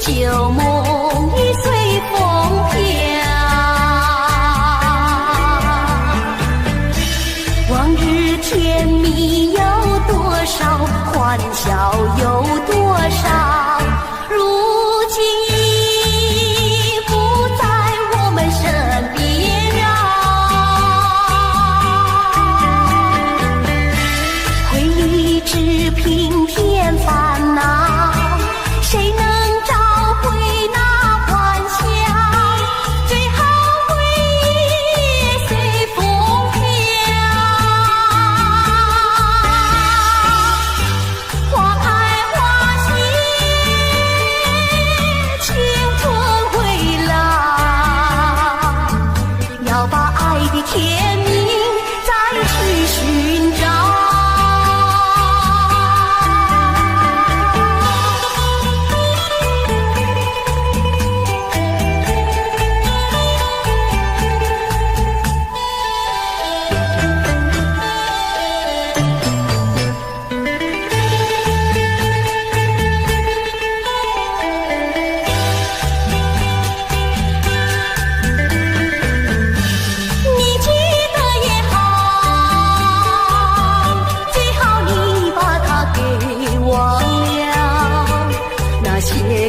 旧梦已随风飘，往日甜蜜有多少，欢笑有多少，如今已不在我们身边啊。回忆只平添烦恼，谁能找回那欢笑？最后回忆也随风飘。花开花谢，青春回老，要把爱的甜蜜再去寻找。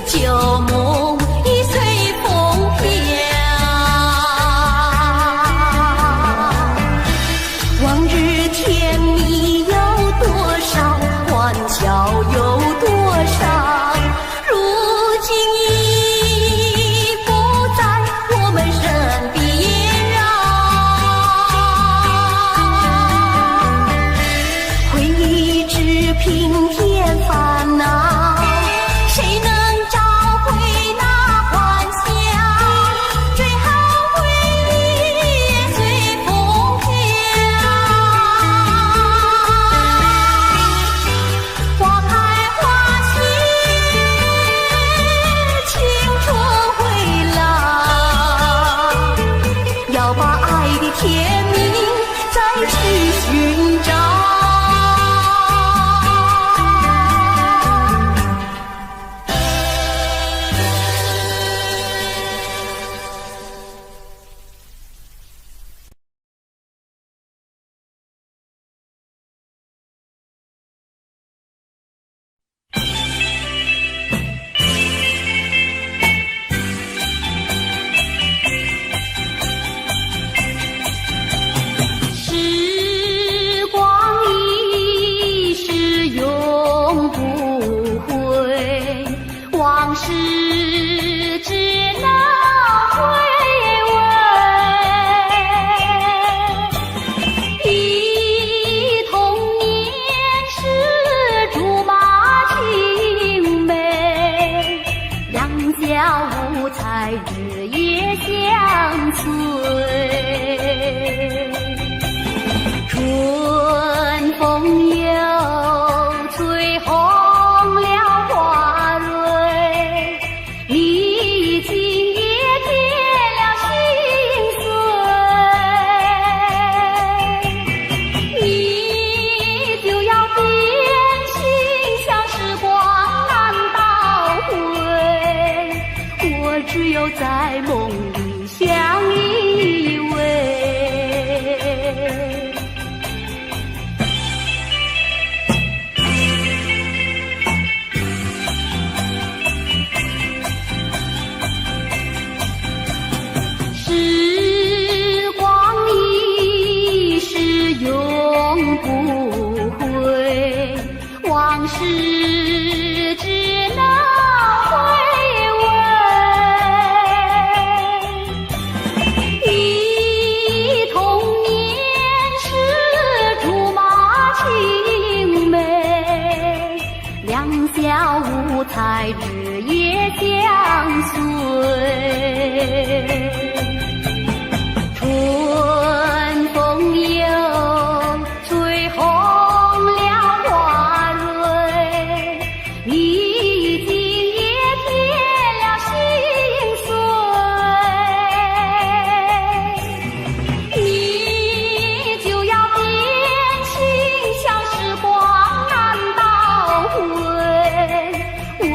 旧梦已随风飘，往日甜蜜有多少，欢笑有多少，如今已不在我们身边啊。回忆只平添烦恼，谁能甜蜜再去寻找。往事只能回味，忆童年时竹马青梅，两小无猜日夜相随，春风又吹红只有在梦里相依偎。时光一逝永不回，往事只能小无猜日夜相随，春风又吹红了花蕊，你今也添了心碎，你就要变心，像时光难倒回。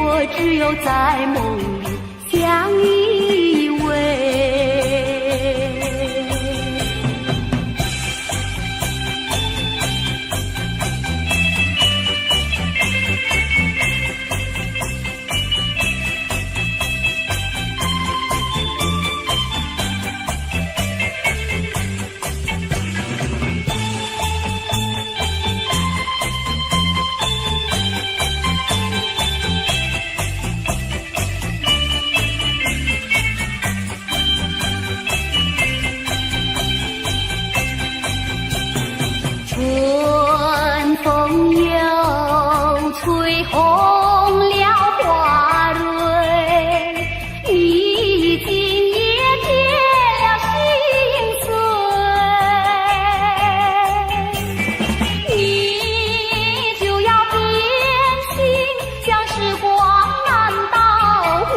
我我只有在梦里相依偎。春风又吹红了花蕊，你今夜添了心碎，你就要变心，像时光难倒回，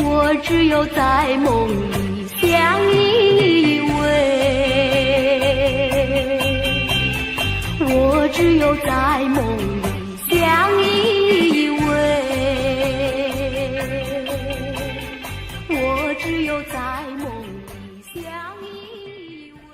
我只有在梦里相依偎。我只有在梦里相依偎，我只有在梦里相依偎。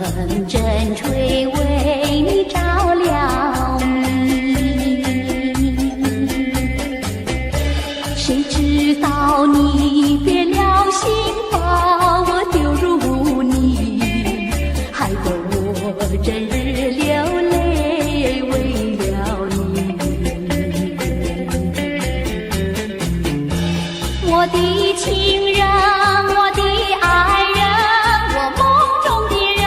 阵阵吹，为你照了明。谁知道你变了心，把我丢入污泥，害得我整日流泪为了你。我的情人，我的爱人，我梦中的人，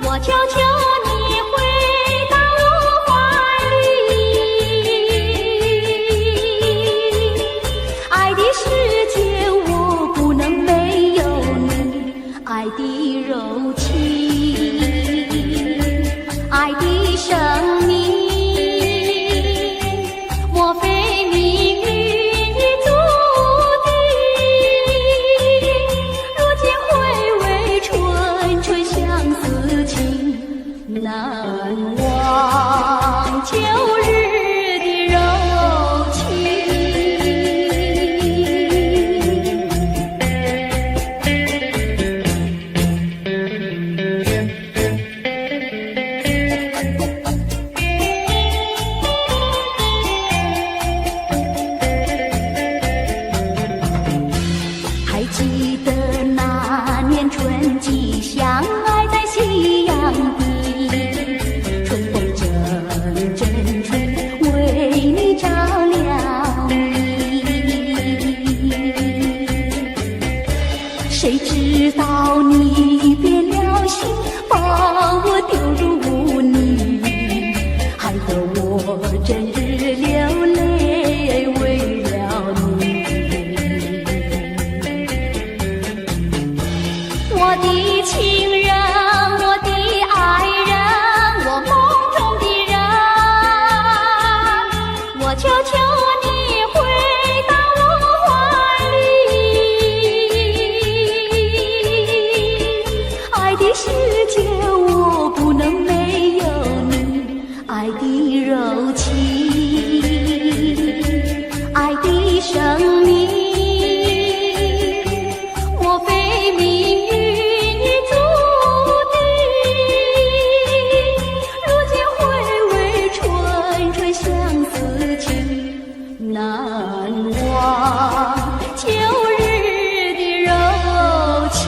我求求你回到我怀里。爱的世界我不能没有你，爱的柔情，爱的生命，莫非命运已注定？如今回味纯纯相思情，难忘旧日的柔情。还记得那年春季相爱在夕阳底，春风阵阵吹，为你照了明。谁知道你变了心，把我丢入污泥，害得我整日流泪为了你。我的情人，我的爱人，我梦中的人，我求求你回到我怀里。爱的世界我不能没有你，爱的柔情，爱的生命，莫非命运已注定？如今回味纯纯相思情，难忘旧日的柔情。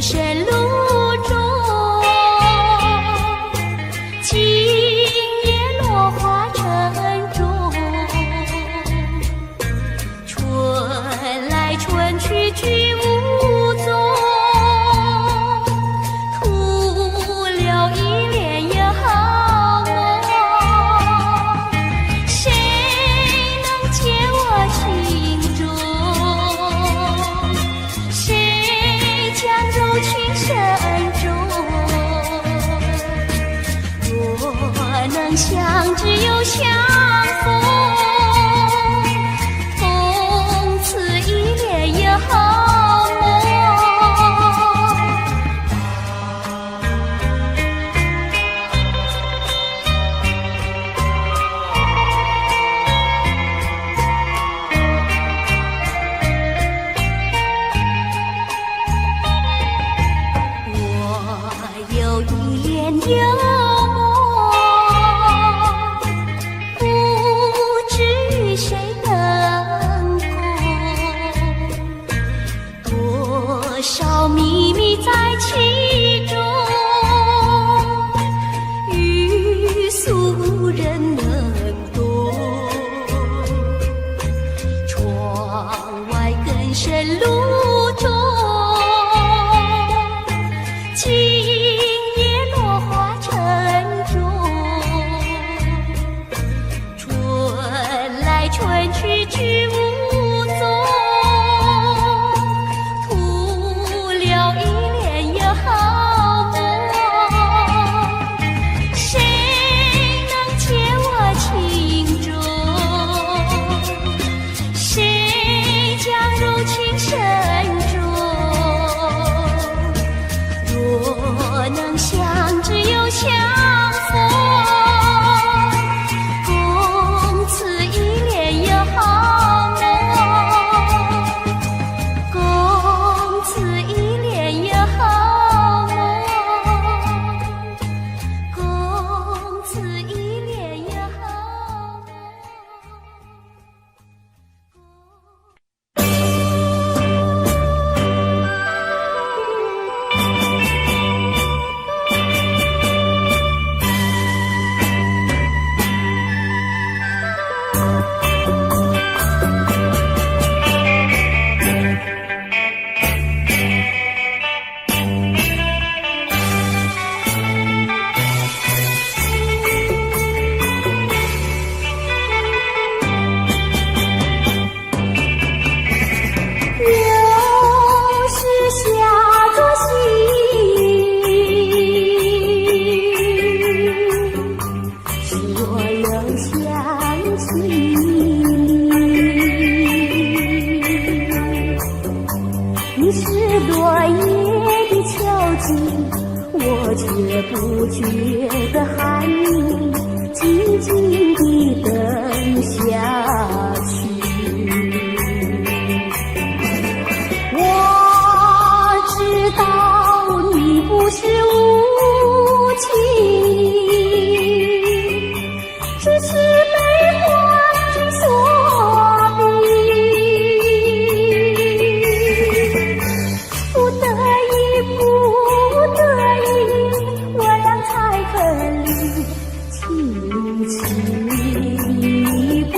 更深路中，今夜落花城中，春来春去去无踪，徒留一帘幽梦。谁能解我情中？谁将柔情深重？若能相知又相逢，共此一帘幽梦。我有一帘幽梦，不知与谁能共，多少秘密在其中，欲诉无人能懂。窗外更深路中，今夜落花城中，春来春去去无踪，徒留一帘幽梦。谁能解我情中？谁将柔情深重？若能相知又相逢，共此一帘幽梦，共此一帘幽梦，共此一帘幽梦。又是下作夕，是我又想起你是落叶的秋景，我却不觉得寒意，静静地等下去。我知道你不是无情，只是被环境所逼，不得已，不得已，我俩才分离。请你不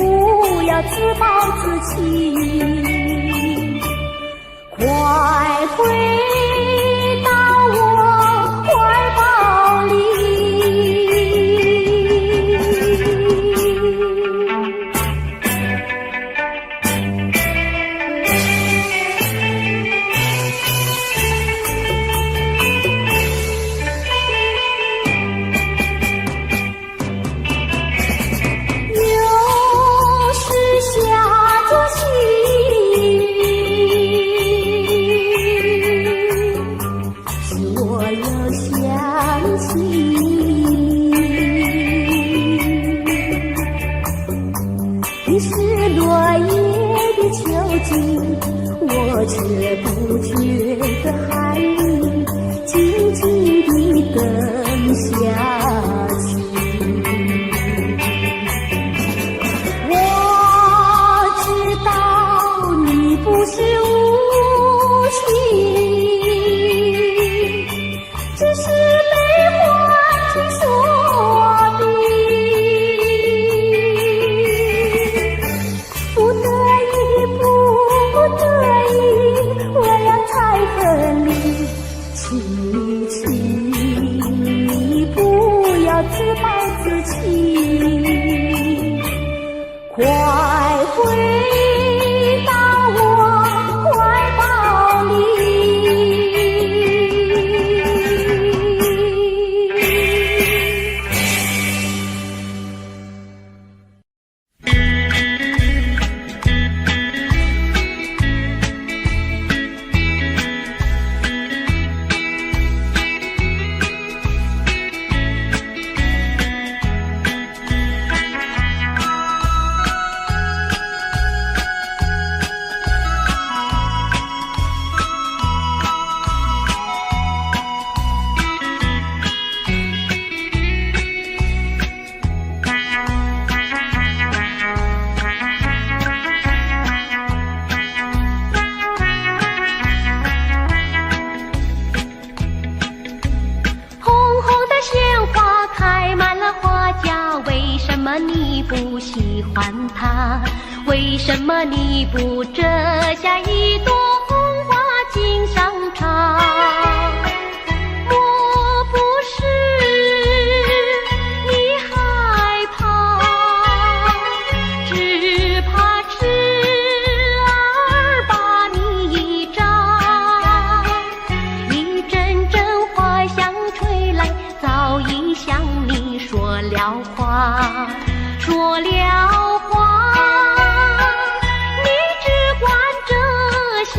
要自暴自弃，快回到我怀抱里。又是下作夕，是我又想起你是落叶的秋景，我却不觉得寒意，静静地等下去。我知道你不是无情，请你，请你不要自暴自弃，快回到我怀抱里。你不喜欢它？为什么你不折下一朵红花锦上插？莫不是你害怕，只怕痴儿把你扎。一阵阵花香吹来，早已向你说了话。说了话，你只管折下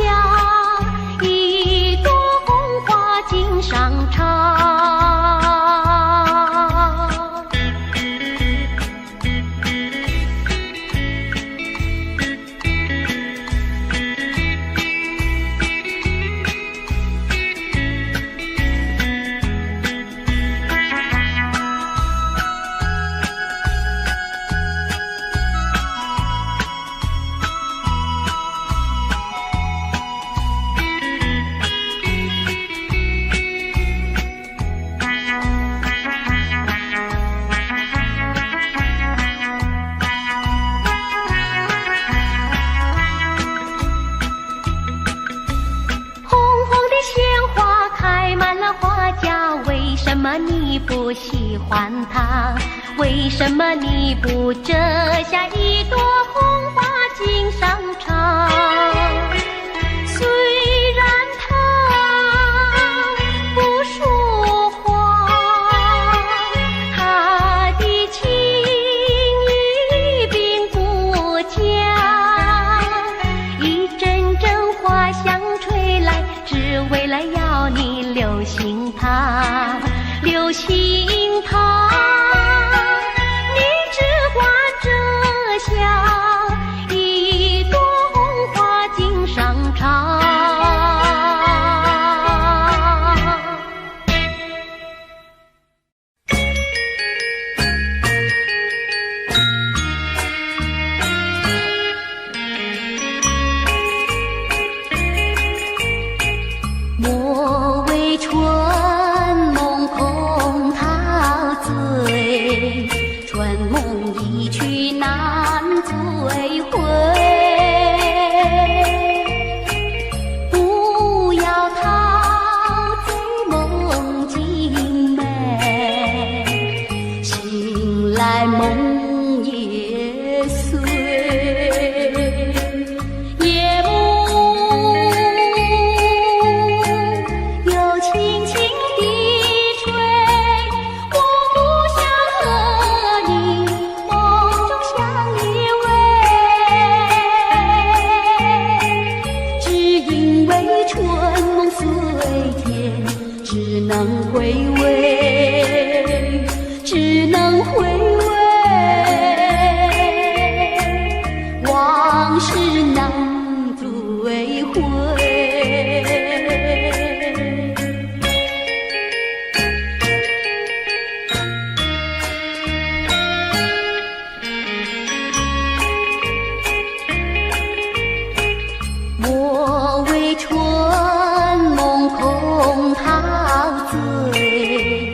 一朵红花锦上插。为什么你不喜欢它？为什么你不折下一朵红花锦上插？虽然它不说话，它的情意并不假。一阵阵花香吹来，只为了要你留心它。留心它，你只管折下一朵红花锦上插。莫为春春梦一去难追回，不要陶醉梦境美，醒来梦也碎。夜幕又轻轻地吹，我不想和你梦中相依偎，只因为春梦碎天，只能回味，只能回味，往事难追回。莫为春梦空陶醉，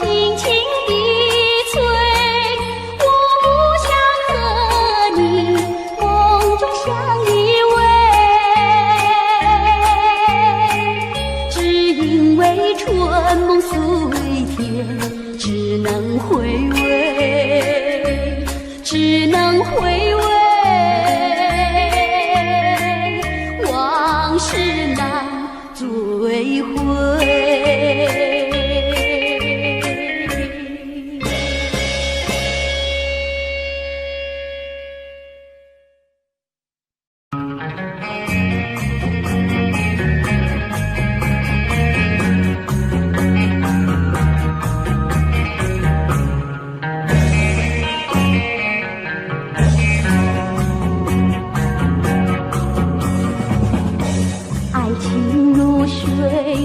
轻轻地催，我不想和你梦中相依偎，只因为春梦随天，只能回味，只能回味，往事难追回。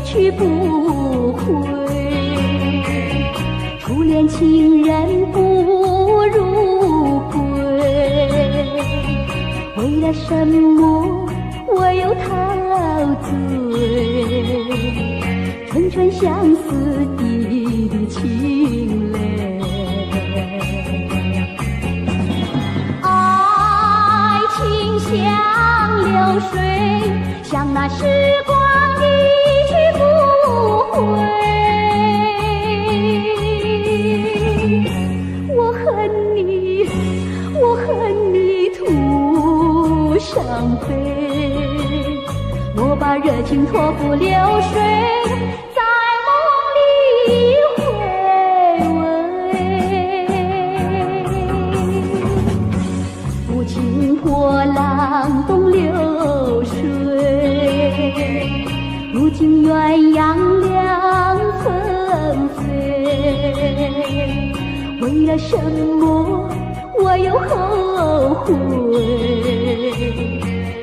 去不回，初恋情人不如归。为了什么我又陶醉？春春相思滴滴清泪。爱情像流水，像那时光一去不回，我恨你，我恨你徒伤悲，我把热情托付流水，在梦里回味，无情波浪东流水，如今鸳鸯两纷飞，为了什么我又后悔？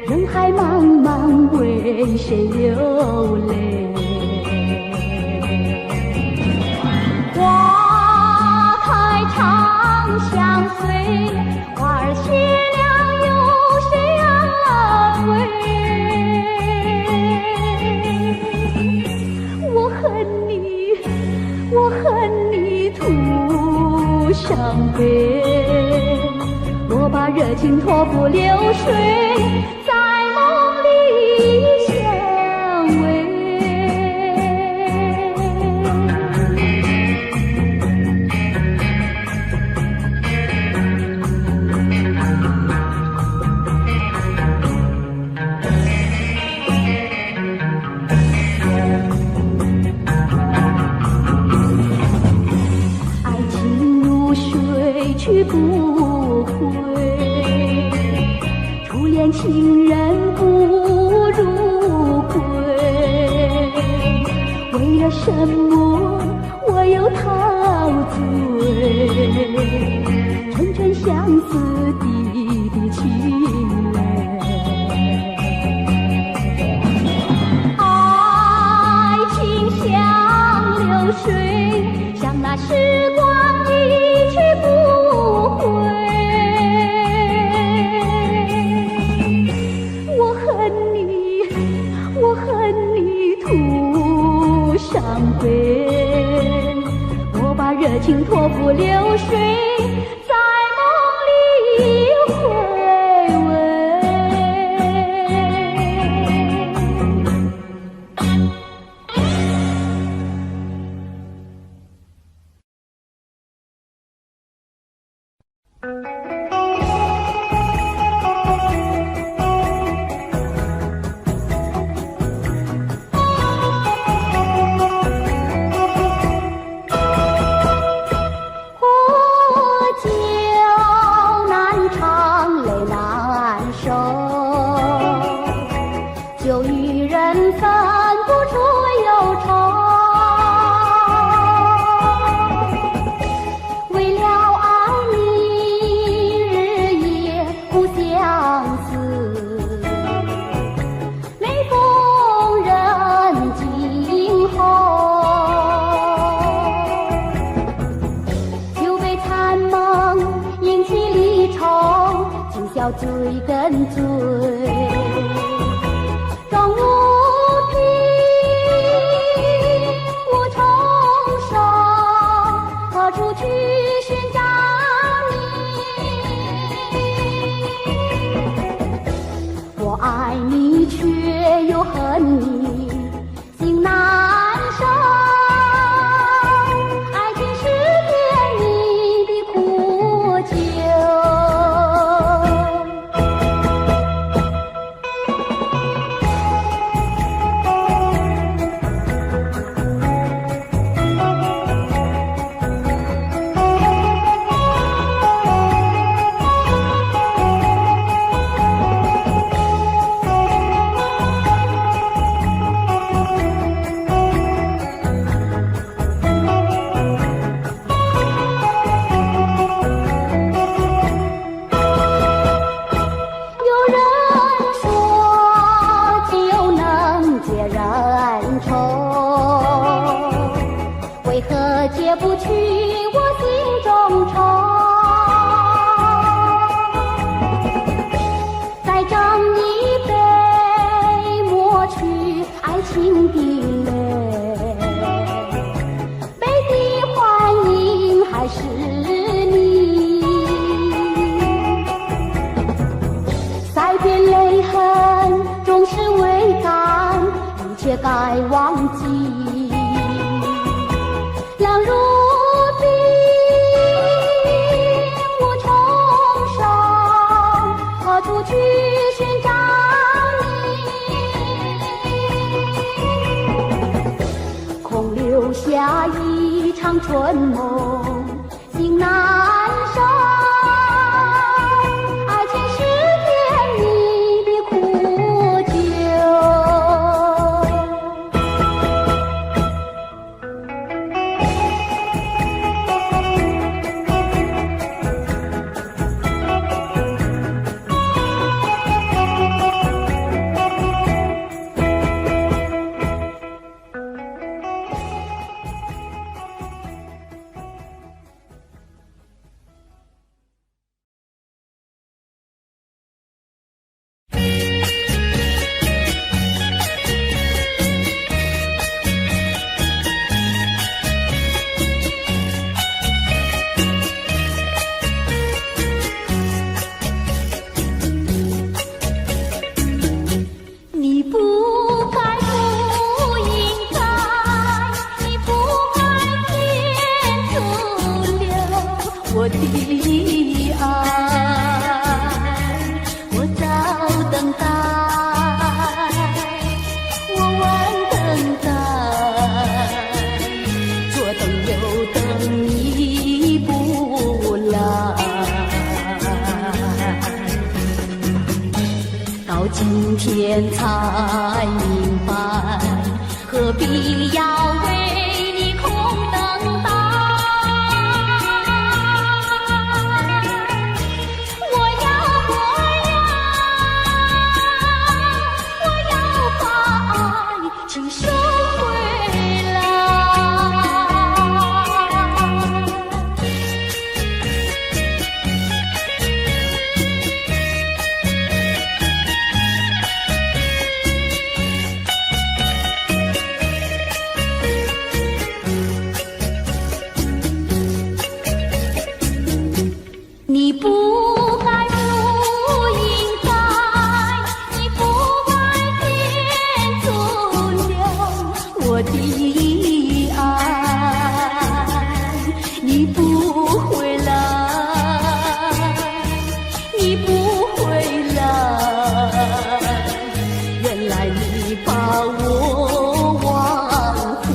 人海茫茫，为谁流泪？花开长相随，花儿谢了有谁安慰？我恨你徒伤悲，我把热情托付流水，在梦里相偎。去不回，初恋情人不如归。为了什么我又陶醉？春春相思滴滴清泪。爱情像流水，像那时光一去不回，我恨你徒伤悲，我把热情托付流水，在梦里回味。要追跟追，终无凭无重生，不去我心中愁。再斟一杯，抹去爱情的泪。杯底幻影还是你，再别泪痕终是未干，一切该忘记。冷如冰，无重生，何处去寻找你？空留下一场春梦，心难收。爱情是甜蜜的苦酒。我的爱，我早等待，我晚等待，左等右等你不来。到今天才明白，何必要为你空等待。你不该，不应该，你不该天阻留我的爱，你不回来，你不回来，原来你把我忘怀。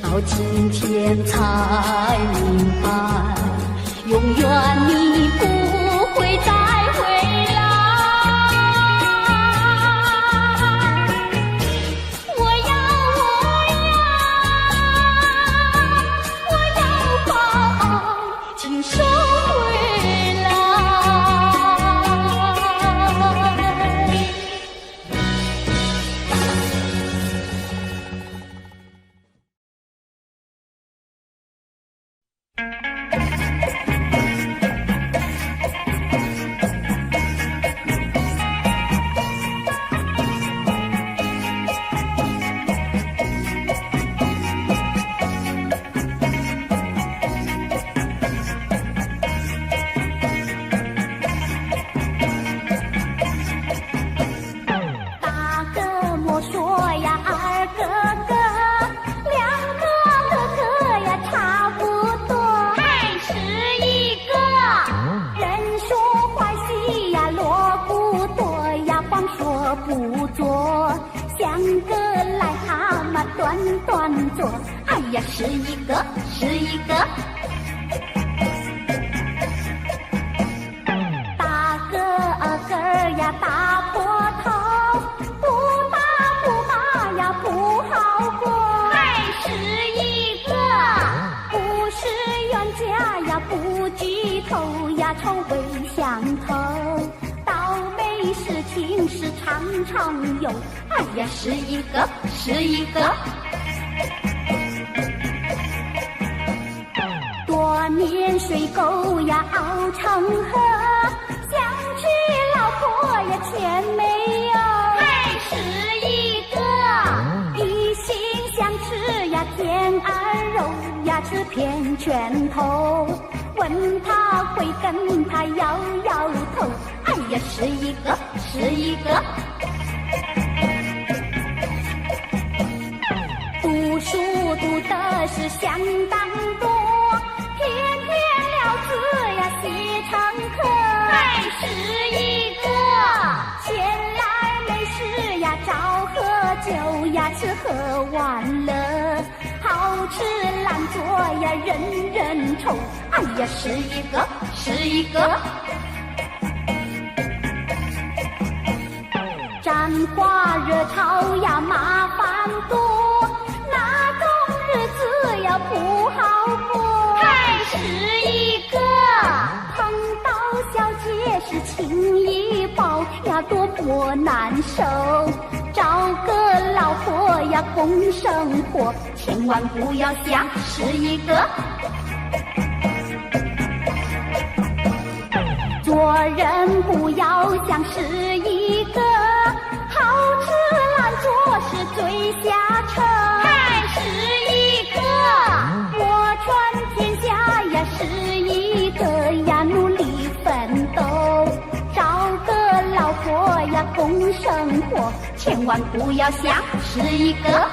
到今天才明白，永远你不会再回来。我要把爱请收回来。不做，像个癞蛤蟆短短做，哎呀，是一个是一个。大个个呀大坡头，不大不大呀不好过，还是一个。不是冤家呀不聚头呀愁未相投，倒霉事情是常常有，哎呀，是一个是一个。多年水沟呀熬成河，想娶老婆呀全没有，还是一个。一心想吃呀甜儿肉呀，吃遍拳头。问他会跟他摇摇头，哎呀，是一个是一个。读书读的是相当多，天天了字呀写成课，还是一个。闲来没事呀找喝酒呀，吃喝玩乐，好吃懒做呀人人愁，哎呀，是一个是一个。沾花惹草呀麻烦多，那种日子呀不好过，还是一个。碰到小姐是情谊抱呀多么难受，找个老婆呀共生活，千万不要想是一个。做人不要想是一个，好吃懒做是最下策，还是一个。我传天下呀是一个呀，努力奋斗，找个老婆呀共生活，千万不要想是一个。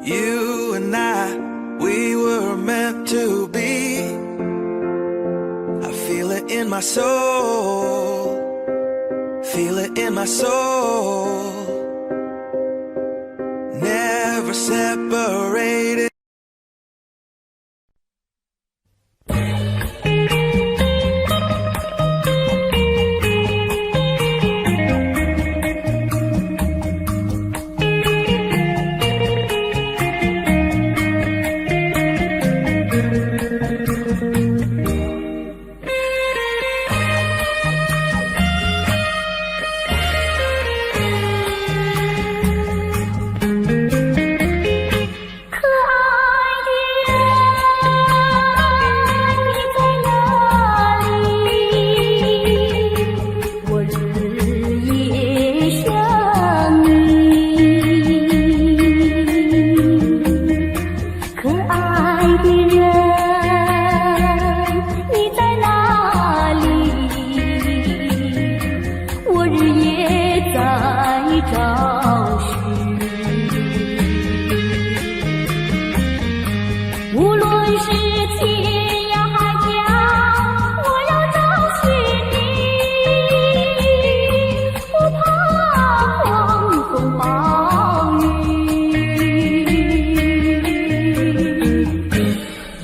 You and I, we were meant to be. I feel it in my soul. Feel it in my soul. Never separated.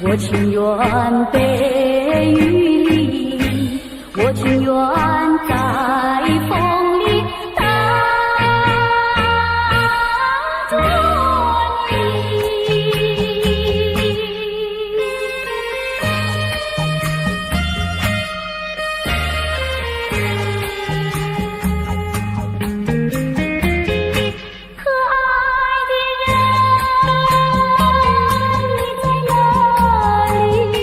我情愿被雨淋，我情愿在风里等着你。可爱的人，你在哪里？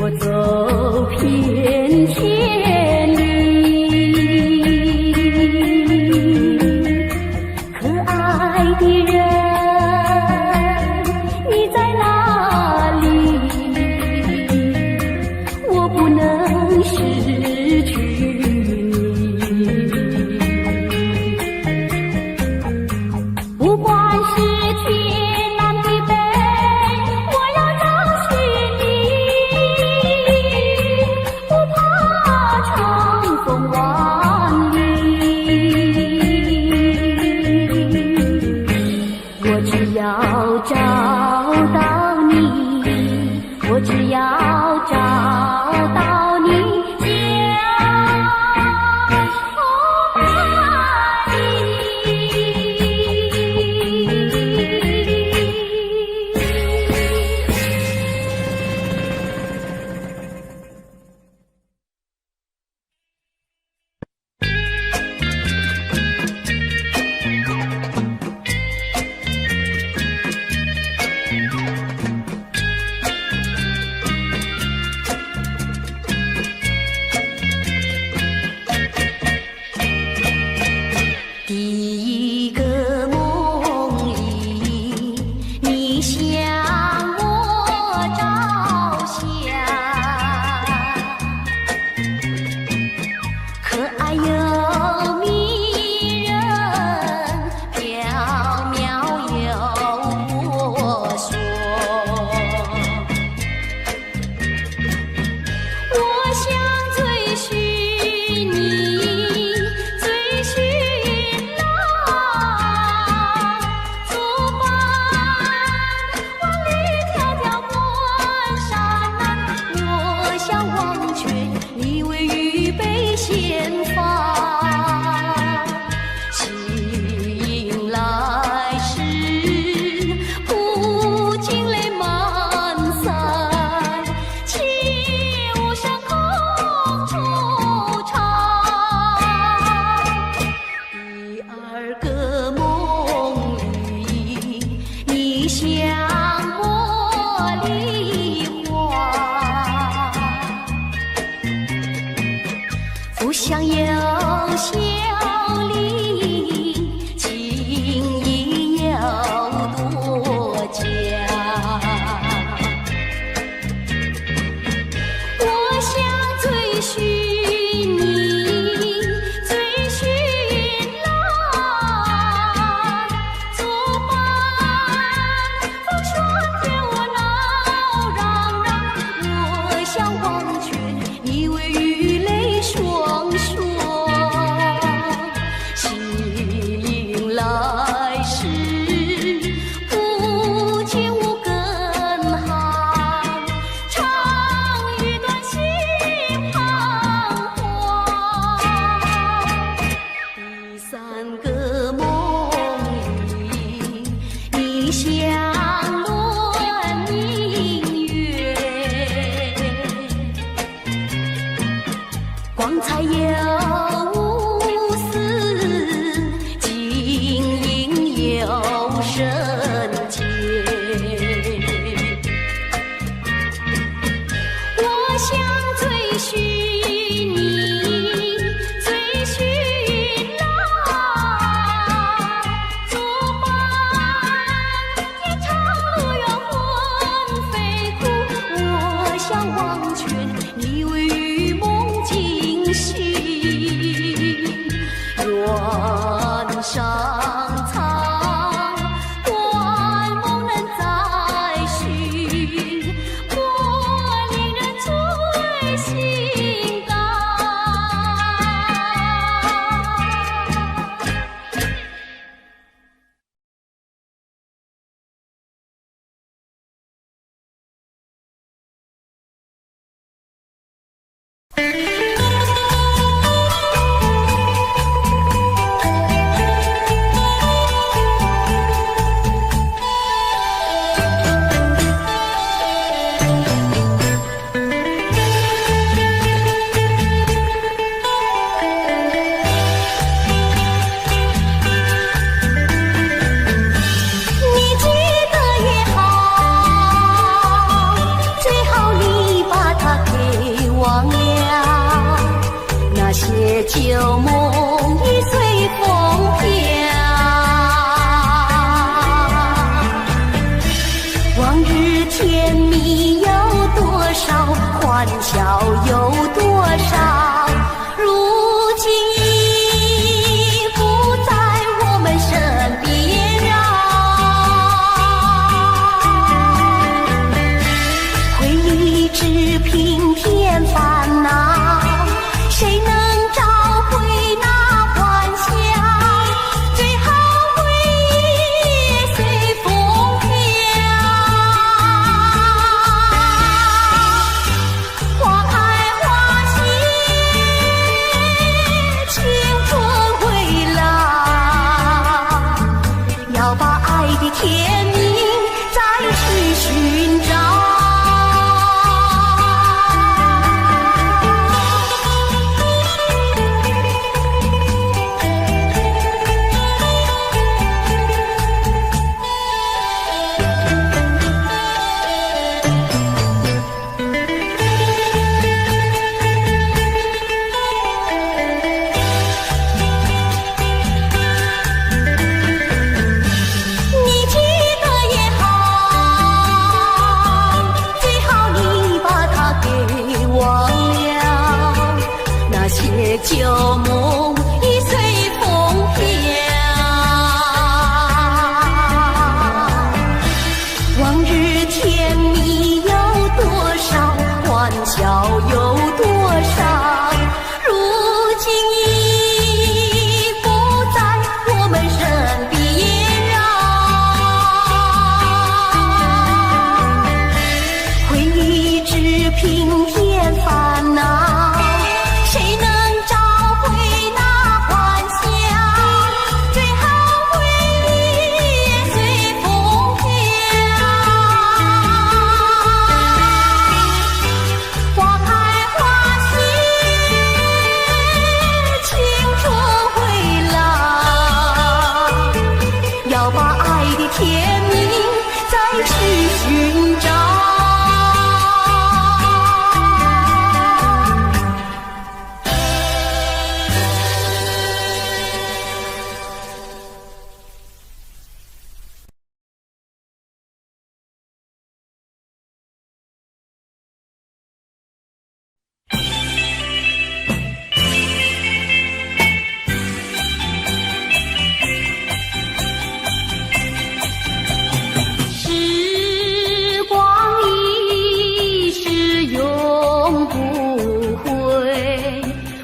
我走遍千里。可爱的人，你在哪里？我不能失去你。不管是天南地北，我要找寻你，不怕长风万里。我只要找到你，我只要找到你，将爱第一个梦里，你向我照相，可爱又迷人，缥缈又婆娑。我想追寻你，追寻你为预备先发，醒来时不尽泪满腮，起舞上空惆怅。第二个梦里，你向我梨花，不想有笑里，情意有多假。我想追寻你，追寻浪，作伴风旧梦已随风飘，往日甜蜜有多少，欢笑有多少，如今已不在我们身边啊。回忆只平添烦恼，谁能天命再去寻找。旧梦已随风飘，往日甜蜜有多少，欢笑有多少，如今已不在我们身边啊。回忆只平添烦恼，谁能天命再去寻找。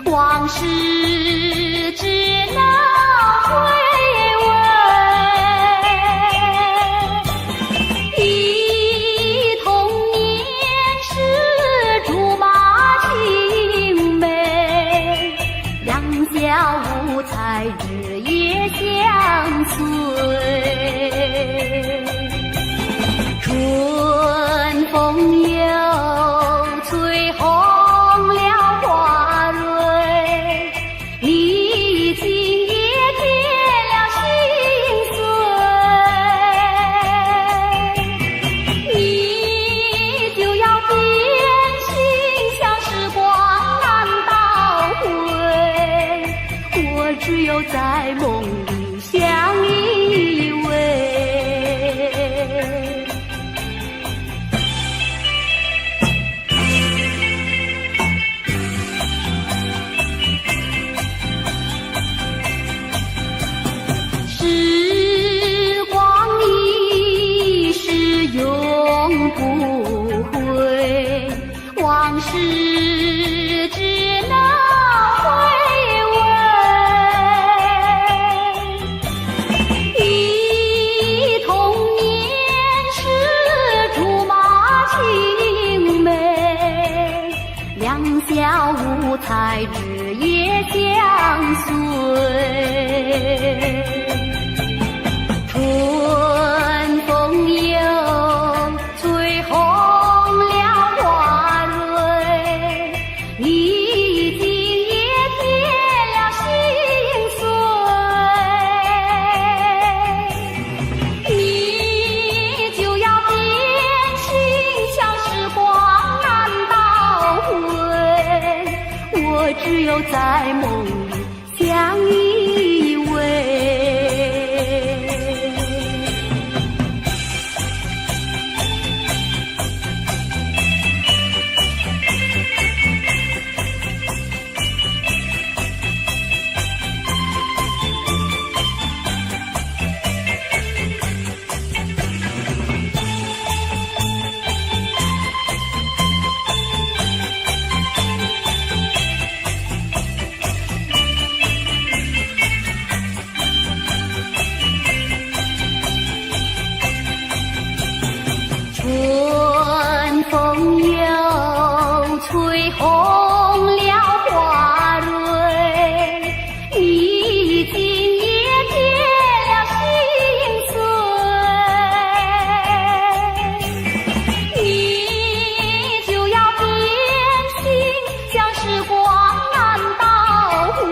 往事只能回味，忆童年时竹马青梅，两小无猜日夜相随，春风又吹红只有在梦里相依偎，爱日夜相随。春风又吹红了花蕊，你今也添了心碎，你就要变心，像时光难倒回，我只有在梦里相依偎。春风又吹红了花蕊，你今也添了心碎，你就要变心，像时光难倒回，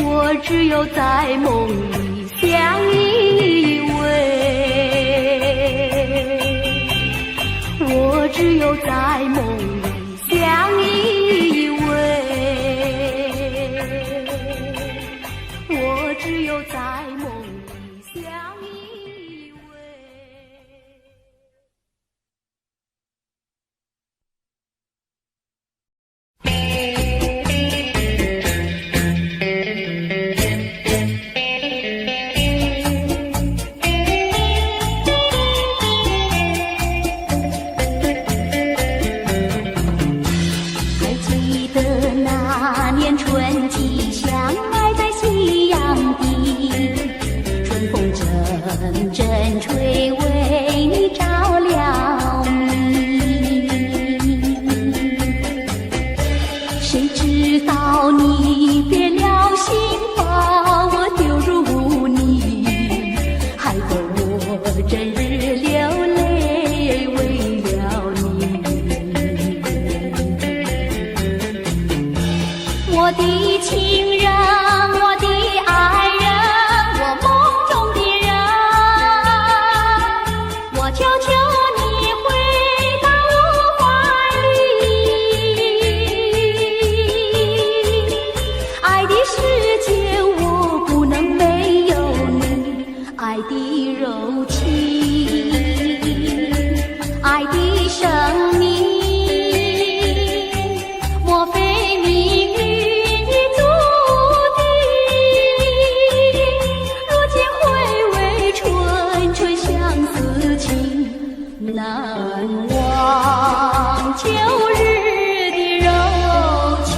我只有在梦里相依偎。我只有在梦里相依偎，我只有在梦里相依偎。那年春季相爱在夕阳底，春风阵阵吹，为你照了明。谁知道你变了心，把我丢入污泥，害得我整日流泪为了你。我的情人，我的爱人，我梦中的人，我求求你回到我怀里。爱的世界我不能没有你，爱的柔情，爱的生命，莫非命运难忘旧日的柔情。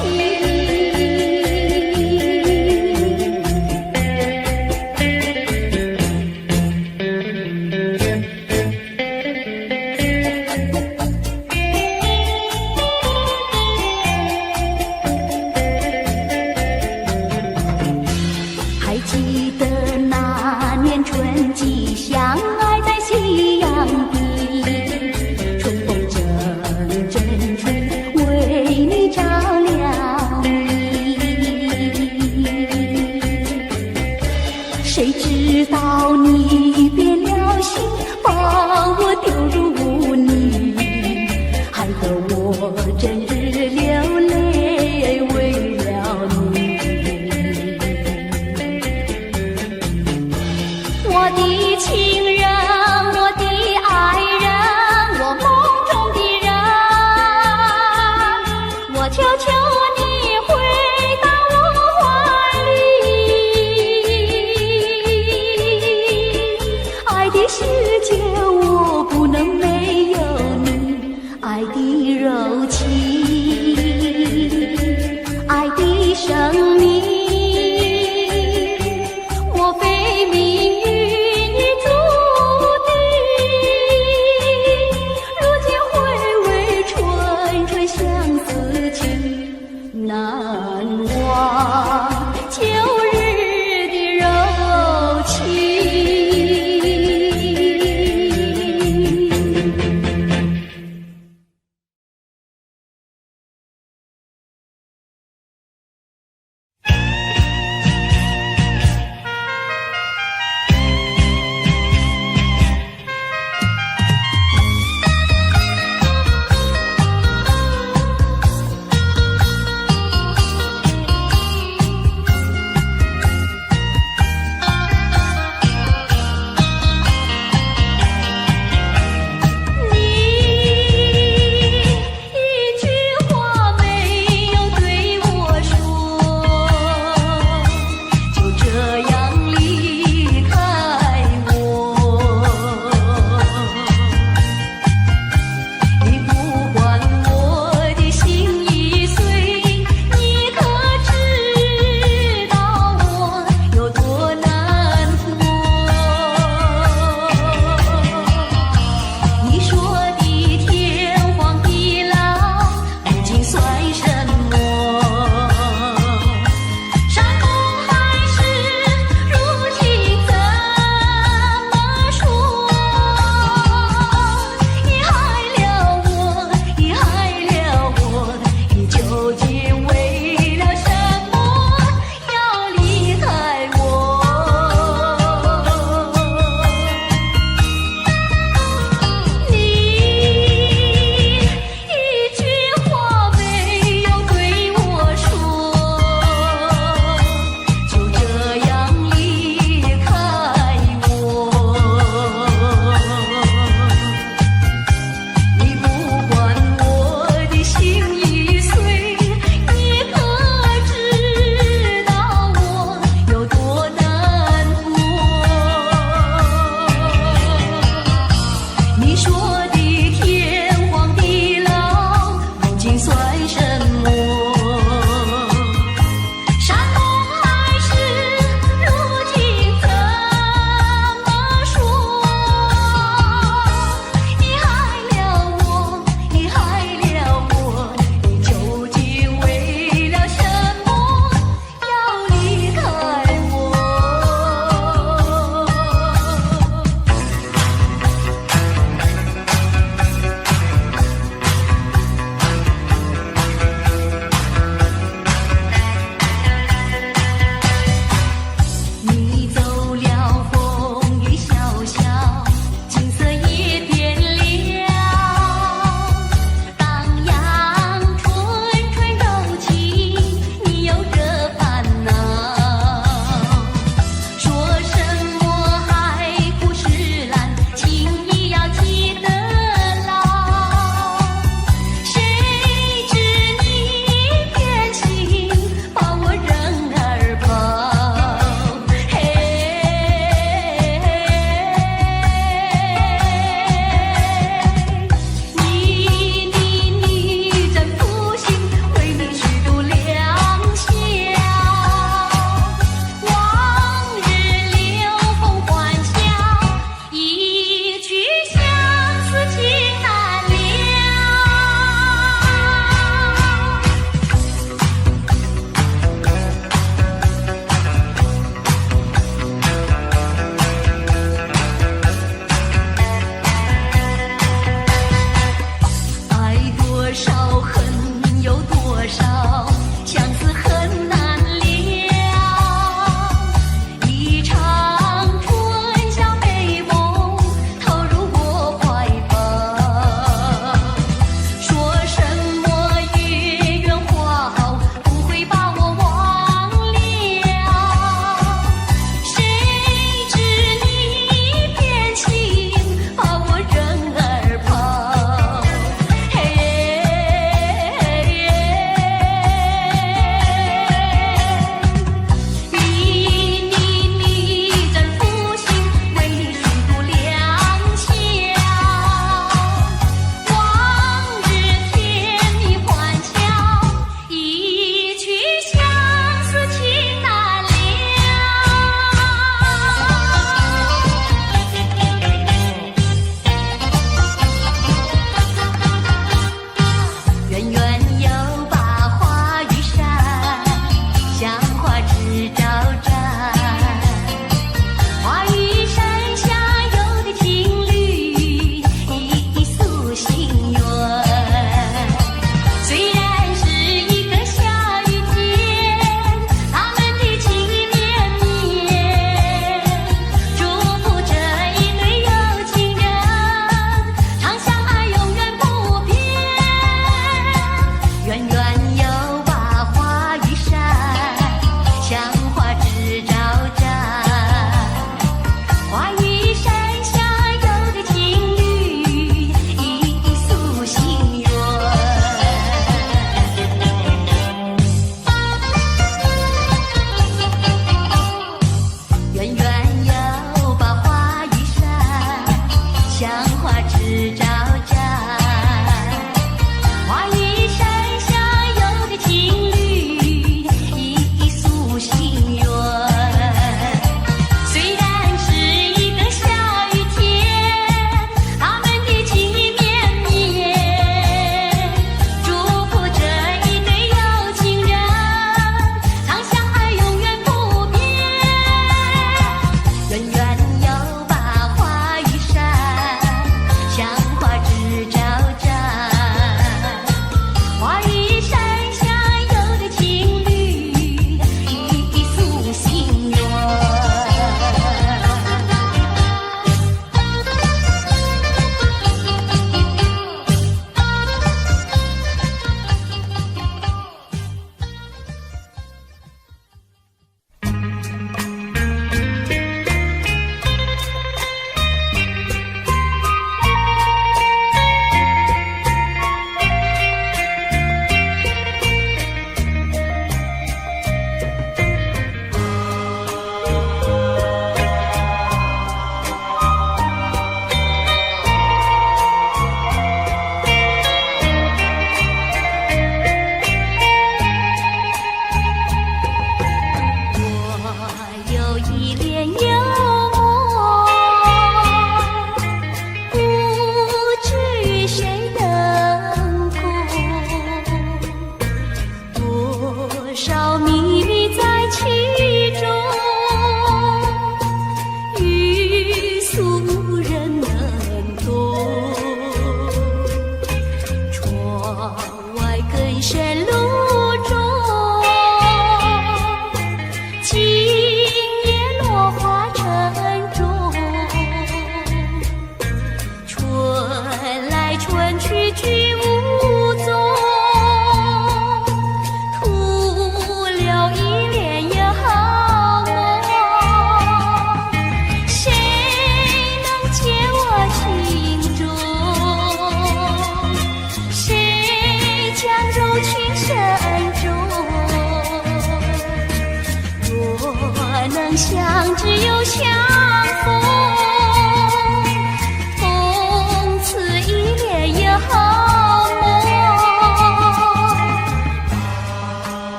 还记得那年春季相爱在夕阳底，谁知道你变了心，把我丢入污泥，害得我整日流泪为了你。我的情人，我的爱人，我梦中的人，我求求你回到我怀里。爱的世界我不能没有你，爱的柔情，爱的生命，莫非命运已注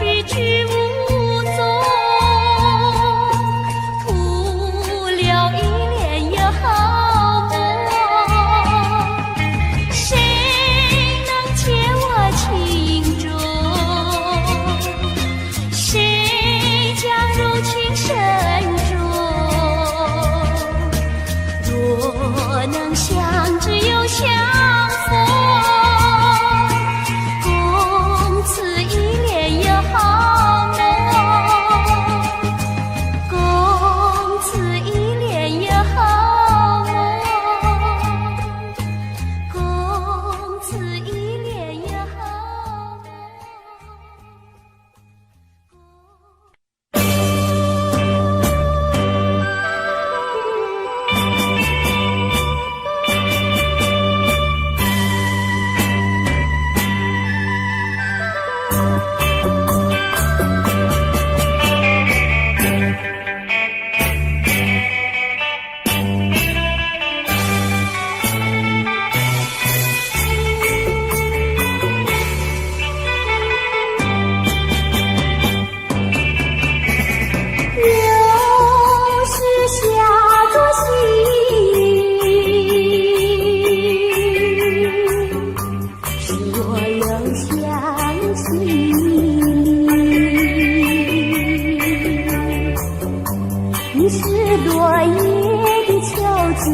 去去无踪，徒留一帘又好梦。谁能解我情衷？谁将入情深中？若能相知又相逢，共此一帘又好梦，共此一帘又好梦，共此一帘又好梦。又是下作戏，使我又想起你是落叶的秋景，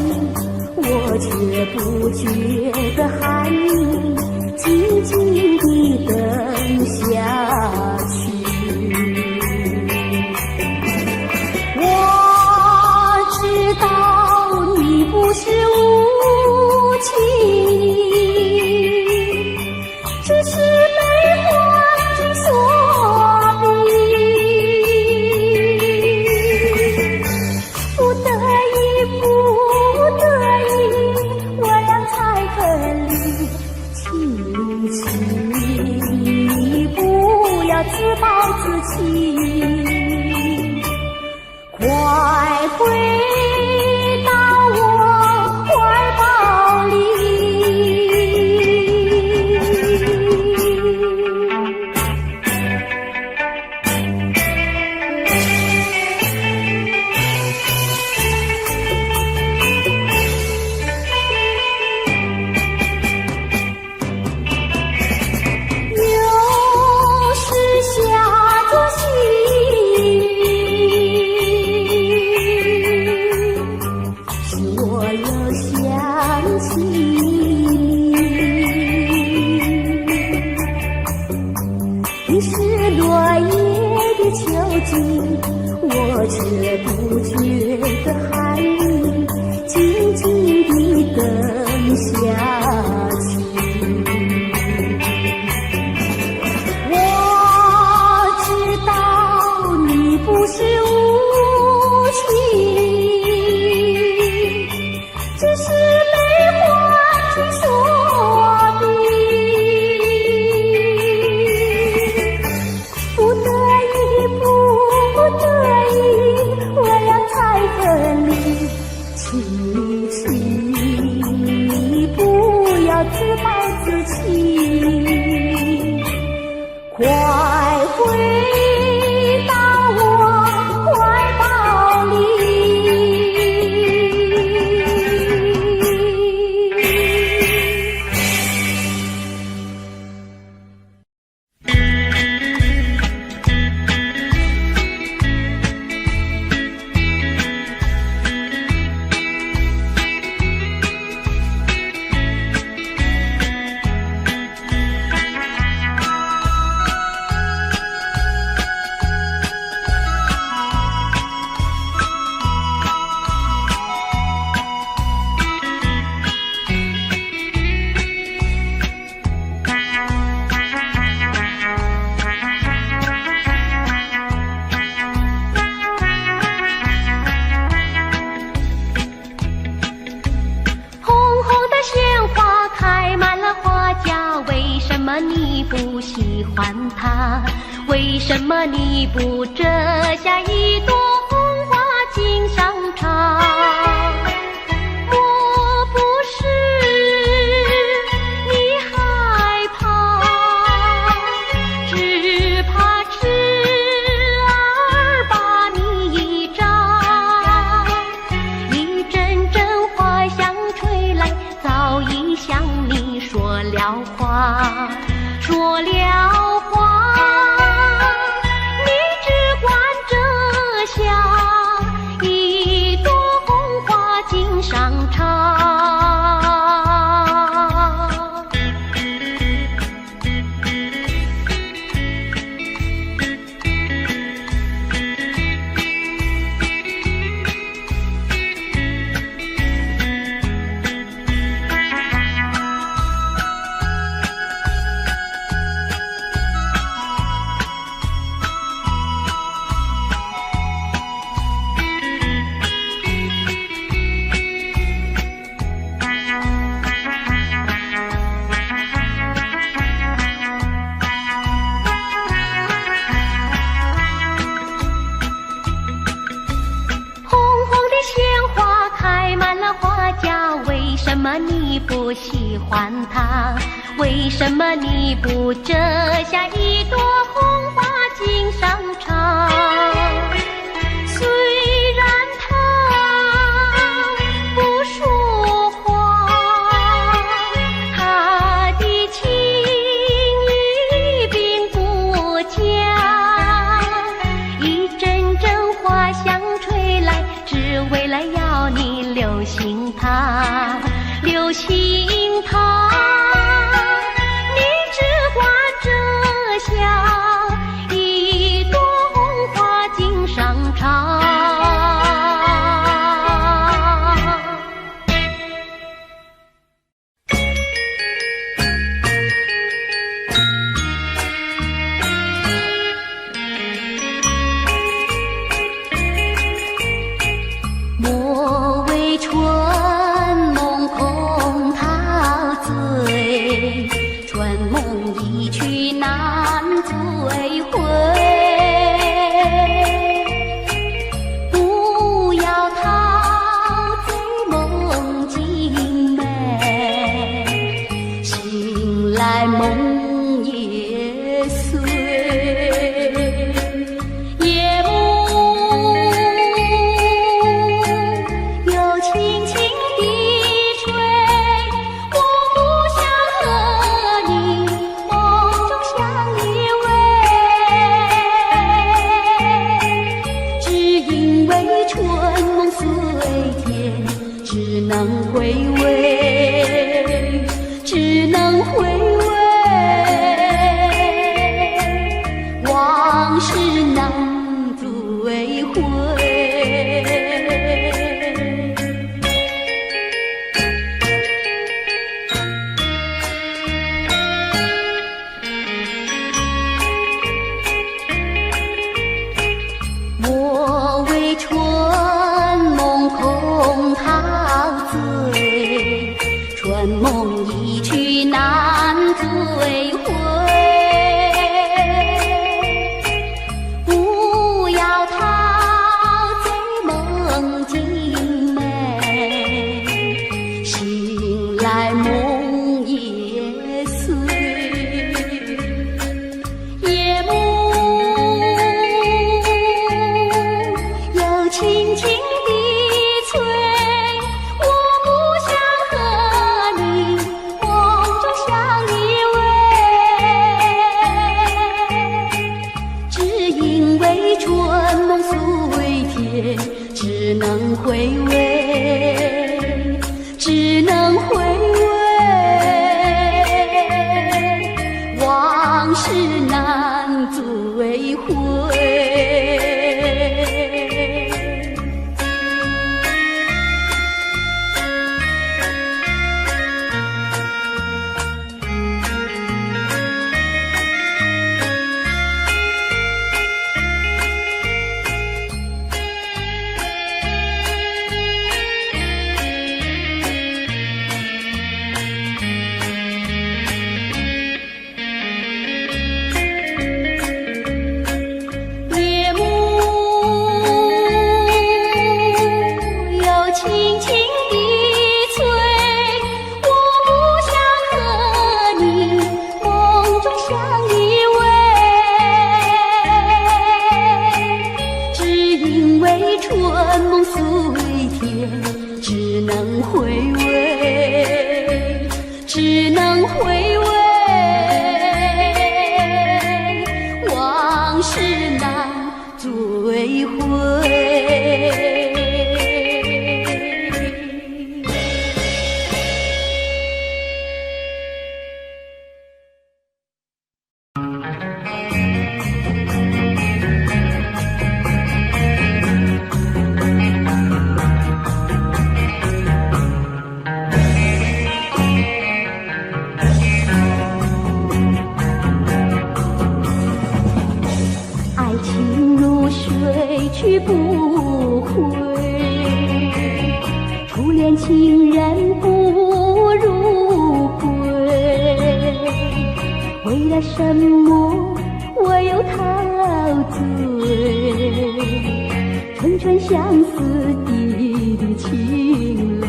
我却不觉得寒意，静静地等下去。我知道你不是无情，只是悲欢之所逼。不得已，不得已，我俩才分离。请你不要自暴自弃。快回到我怀抱里。又是下作戏，使我又想起你是落叶的秋景，我却不觉得寒意，静静地等下去。我知道你不是无情，只是悲欢之所逼。不得已，不得已，我俩才分离。请你不要自暴自弃。快回到我怀抱里。么你不喜欢它？为什么你不折下一朵红花锦上插？莫不是你害怕，只怕痴么你不喜欢他？为什么你不折下一朵红花锦上插？虽然他不说话，他的情意并不假，一阵阵花香吹来，只为了要你留心他，留心他。你只管折下一朵红花锦上插。莫为春梦空陶醉，春梦一去难追回。不要陶醉梦境美，醒来梦也碎。夜幕又轻轻地吹，我不想和你梦中相依偎，只因为春梦虽甜，只能回味，只能回味，往事难追回。莫为春梦空陶醉，春梦一去难追回。不要陶醉梦境美，醒来梦也碎。夜幕又轻轻地吹，我不想和你梦中相依偎，只因为春梦虽甜，只能回味，只能回味，往事难追回。夜幕又轻轻地吹，我不想和你梦中相依偎，只因为春梦虽甜，只能回味，只能回味，往事难追回。爱情如水去不回，初恋情人不如归。为了什么我又陶醉？春春相思滴滴情泪。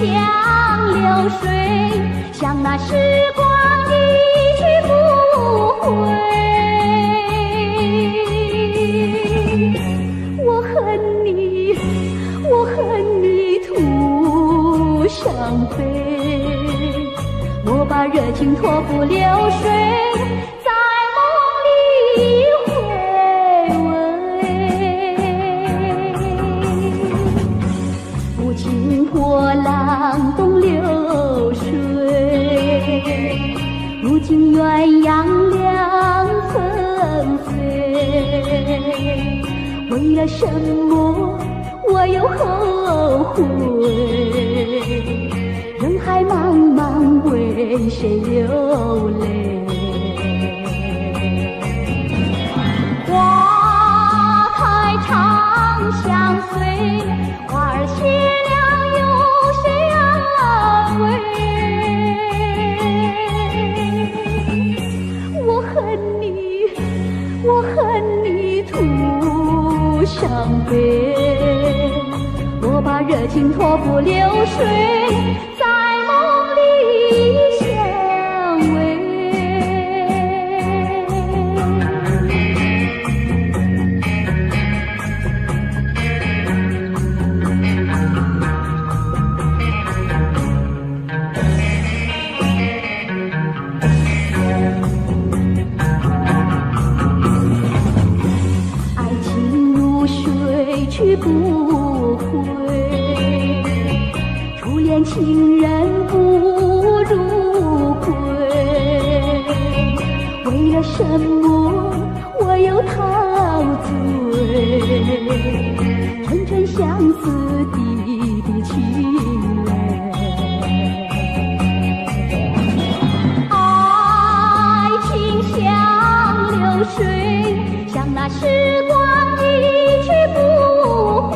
像流水，像那时光一去不回。我恨你，我恨你徒伤悲，我把热情托付流水，在梦里回味。无情波浪东流水，如今鸳鸯两纷飞。为了什么我又后悔？人海茫茫，为谁流泪？花开长相随，花儿谢了有谁安慰？我恨你，我恨你徒伤悲，我把热情托付流水，在梦里相偎。爱情如水去不回，初恋情人不如归。为了什么我又陶醉？纯纯相思滴滴情泪。爱情像流水，像那时光一去不回。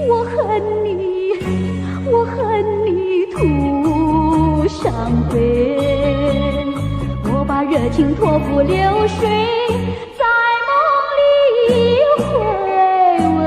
我恨你，我恨你徒伤悲，我把热情托付流水，在梦里回味。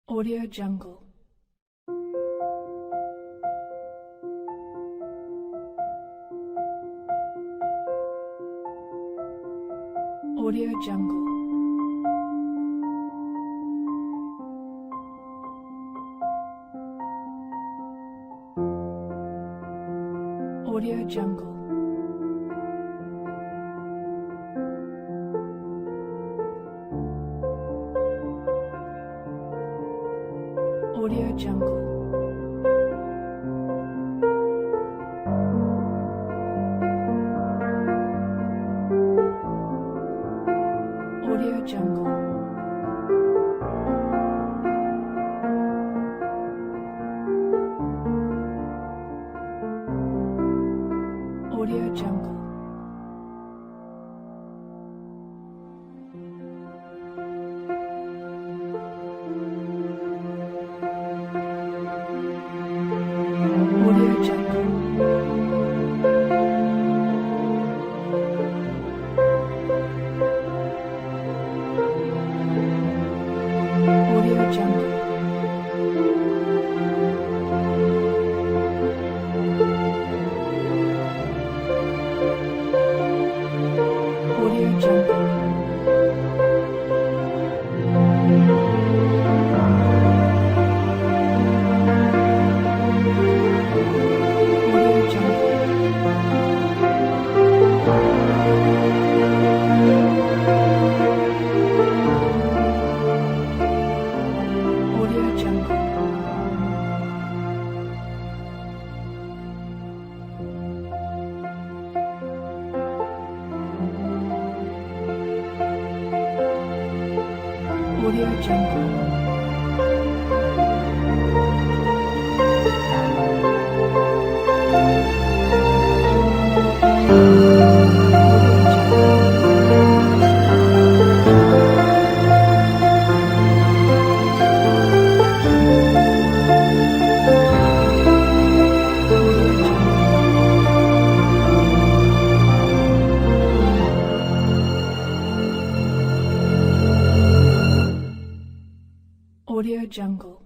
Audio Jungle. Audio Jungle. Jungle. Audio Jungle. Audio Jungle. Audio Jungle. Audio Jungle. Audio Jungle. Audio Jungle. Audio Jungle. Audio Jungle. Audio Jungle. Audio Jungle.